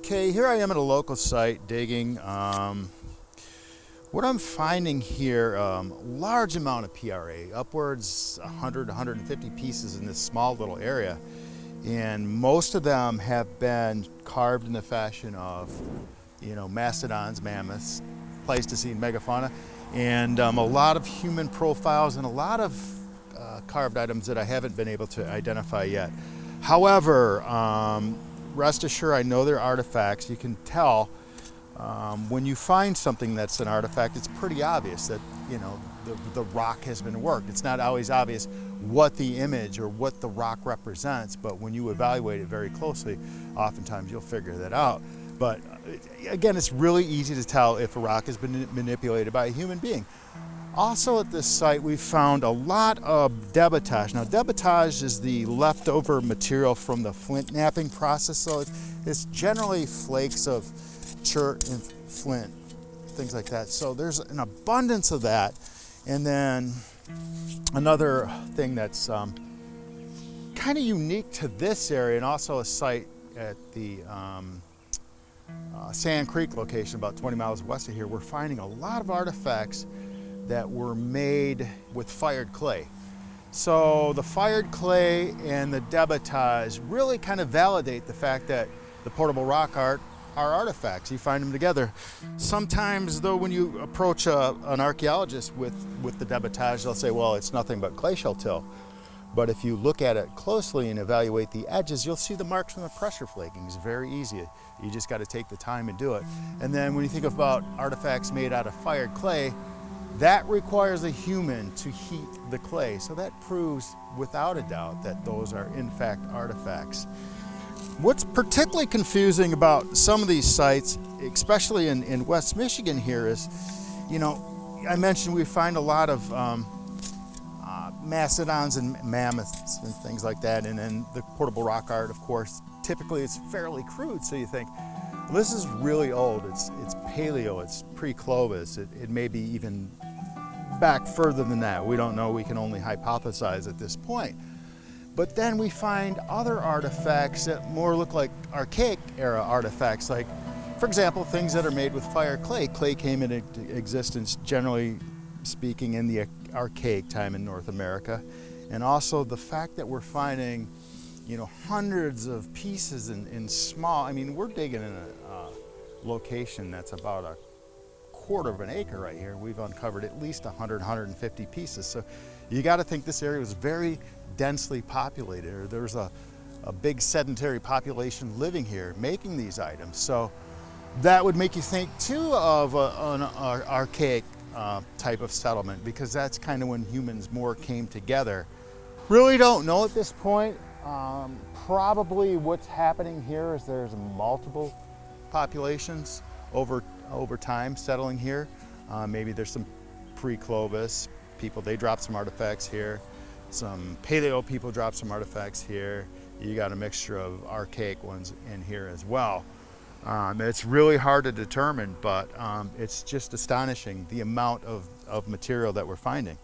Okay, here I am at a local site digging. What I'm finding here, large amount of PRA, upwards 100, 150 pieces in this small little area. And most of them have been carved in the fashion of, mastodons, mammoths, Pleistocene megafauna, and a lot of human profiles and a lot of carved items that I haven't been able to identify yet. However, rest assured, I know they're artifacts. You can tell when you find something that's an artifact, it's pretty obvious that the rock has been worked. It's not always obvious what the image or what the rock represents, but when you evaluate it very closely, oftentimes you'll figure that out. But again, it's really easy to tell if a rock has been manipulated by a human being. Also at this site, we found a lot of debitage. Now, debitage is the leftover material from the flint knapping process, so it's generally flakes of chert and flint, things like that. So there's an abundance of that. And then another thing that's kind of unique to this area, and also a site at the Sand Creek location about 20 miles west of here, we're finding a lot of artifacts that were made with fired clay. So the fired clay and the debitage really kind of validate the fact that the portable rock art are artifacts. You find them together. Sometimes though, when you approach an archaeologist with the debitage, they'll say, well, it's nothing but glacial till. But if you look at it closely and evaluate the edges, you'll see the marks from the pressure flaking. It's very easy. You just got to take the time and do it. And then when you think about artifacts made out of fired clay, that requires a human to heat the clay. So that proves without a doubt that those are in fact artifacts. What's particularly confusing about some of these sites, especially in West Michigan here, is, I mentioned we find a lot of mastodons and mammoths and things like that. And then the portable rock art, of course, typically it's fairly crude. So you think, well, this is really old. It's paleo, it's pre-Clovis. It may be even back further than that. We don't know, we can only hypothesize at this point. But then we find other artifacts that more look like archaic era artifacts, like, for example, things that are made with fire clay. Clay came into existence, generally speaking, in the archaic time in North America. And also the fact that we're finding, hundreds of pieces in small, we're digging in a location that's about a quarter of an acre right here. We've uncovered at least 100, 150 pieces. So you got to think this area was very densely populated, or there's a big sedentary population living here making these items. So that would make you think too of an archaic type of settlement, because that's kind of when humans more came together. Really don't know at this point. Probably what's happening here is there's multiple populations over time settling here. Maybe there's some pre-Clovis people, they dropped some artifacts here. Some paleo people dropped some artifacts here. You got a mixture of archaic ones in here as well. It's really hard to determine, but it's just astonishing the amount of material that we're finding.